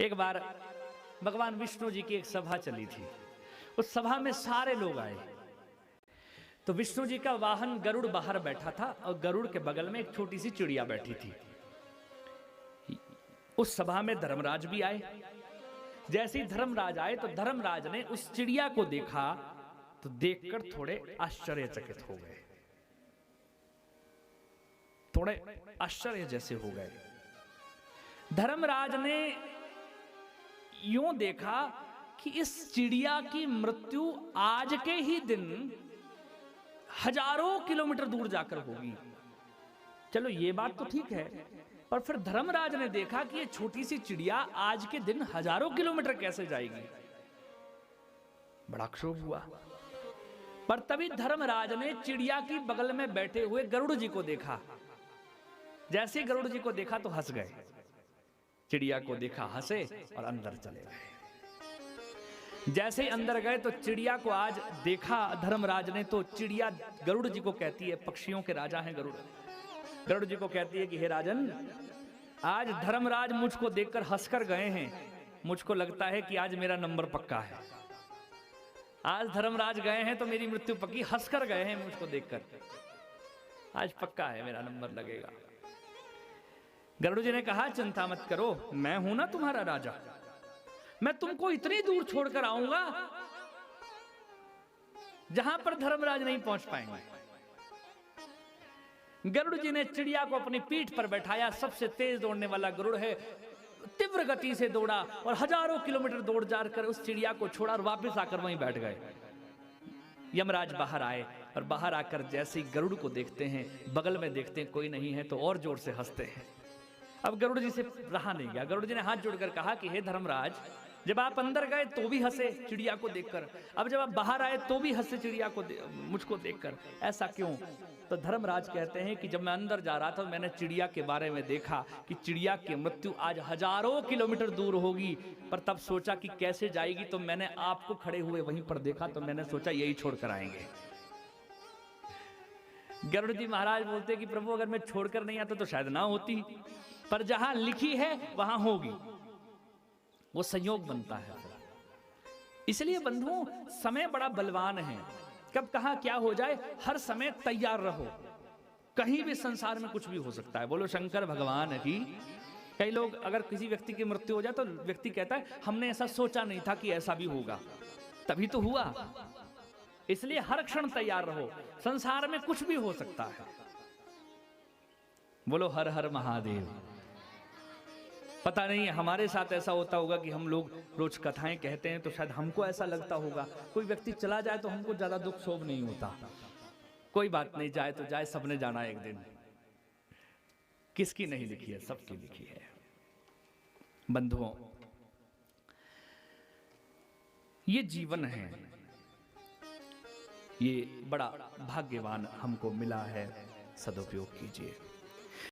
एक बार भगवान विष्णु जी की एक सभा चली थी। उस सभा में सारे लोग आए। तो विष्णु जी का वाहन गरुड़ बाहर बैठा था और गरुड़ के बगल में एक छोटी सी चिड़िया बैठी थी। उस सभा में धर्मराज भी आए। जैसे ही धर्मराज आए तो धर्मराज ने उस चिड़िया को देखा तो देखकर थोड़े आश्चर्यचकित हो गए, थोड़े आश्चर्य जैसे हो गए। धर्मराज ने यूं देखा कि इस चिड़िया की मृत्यु आज के ही दिन हजारों किलोमीटर दूर जाकर होगी। चलो ये बात तो ठीक है, पर फिर धर्मराज ने देखा कि ये छोटी सी चिड़िया आज के दिन हजारों किलोमीटर कैसे जाएगी। बड़ा क्षोभ हुआ। पर तभी धर्मराज ने चिड़िया की बगल में बैठे हुए गरुड़ जी को देखा। जैसे गरुड़ जी को देखा तो हंस गए। चिड़िया को देखा, हंसे और अंदर चले गए। जैसे ही अंदर गए तो चिड़िया को आज देखा धर्मराज ने तो चिड़िया गरुड़ जी को कहती है, पक्षियों के राजा हैं गरुड़, गरुड़ जी को कहती है कि हे राजन, आज धर्मराज मुझको देखकर हंसकर गए हैं। मुझको लगता है कि आज मेरा नंबर पक्का है। आज धर्मराज गए हैं तो मेरी मृत्यु पक्की। हंसकर गए हैं मुझको देखकर, आज पक्का है मेरा नंबर लगेगा। गरुड़ जी ने कहा चिंता मत करो, मैं हूं ना तुम्हारा राजा, मैं तुमको इतनी दूर छोड़कर आऊंगा जहां पर धर्मराज नहीं पहुंच पाएंगे। गरुड़ जी ने चिड़िया को अपनी पीठ पर बैठाया। सबसे तेज दौड़ने वाला गरुड़ है, तीव्र गति से दौड़ा और हजारों किलोमीटर दौड़ जाकर उस चिड़िया को छोड़ा और वापस आकर वहीं बैठ गए। यमराज बाहर आए और बाहर आकर जैसे ही गरुड़ को देखते हैं, बगल में देखते हैं कोई नहीं है तो और जोर से हंसते हैं। अब गरुड़ जी से रहा नहीं गया। गरुड़ जी ने हाथ जोड़कर कहा कि हे धर्मराज, जब आप अंदर गए तो भी हंसे चिड़िया को देखकर, अब जब आप बाहर आए तो भी हंसे चिड़िया को मुझको देखकर, ऐसा क्यों? तो धर्मराज कहते हैं कि जब मैं अंदर जा रहा था तो मैंने चिड़िया के बारे में देखा कि चिड़िया की मृत्यु आज हजारों किलोमीटर दूर होगी, पर तब सोचा कि कैसे जाएगी, तो मैंने आपको खड़े हुए वहीं पर देखा तो मैंने सोचा यही छोड़कर आएंगे। गरुड़ जी महाराज बोलते कि प्रभु अगर मैं छोड़कर नहीं आता तो शायद ना होती, पर जहां लिखी है वहां होगी। वो संयोग बनता है। इसलिए बंधुओं, समय बड़ा बलवान है। कब कहां क्या हो जाए, हर समय तैयार रहो। कहीं भी संसार में कुछ भी हो सकता है। बोलो शंकर भगवान की। कई लोग, अगर किसी व्यक्ति की मृत्यु हो जाए तो व्यक्ति कहता है हमने ऐसा सोचा नहीं था कि ऐसा भी होगा, तभी तो हुआ। इसलिए हर क्षण तैयार रहो, संसार में कुछ भी हो सकता है। बोलो हर हर महादेव। पता नहीं हमारे साथ ऐसा होता होगा कि हम लोग रोज कथाएं कहते हैं तो शायद हमको ऐसा लगता होगा। कोई व्यक्ति चला जाए तो हमको ज्यादा दुख शोभ नहीं होता, कोई बात नहीं, जाए तो जाए, सबने जाना एक दिन। किसकी नहीं लिखी है, सबकी लिखी है। बंधुओं, ये जीवन है, ये बड़ा भाग्यवान हमको मिला है, सदुपयोग कीजिए।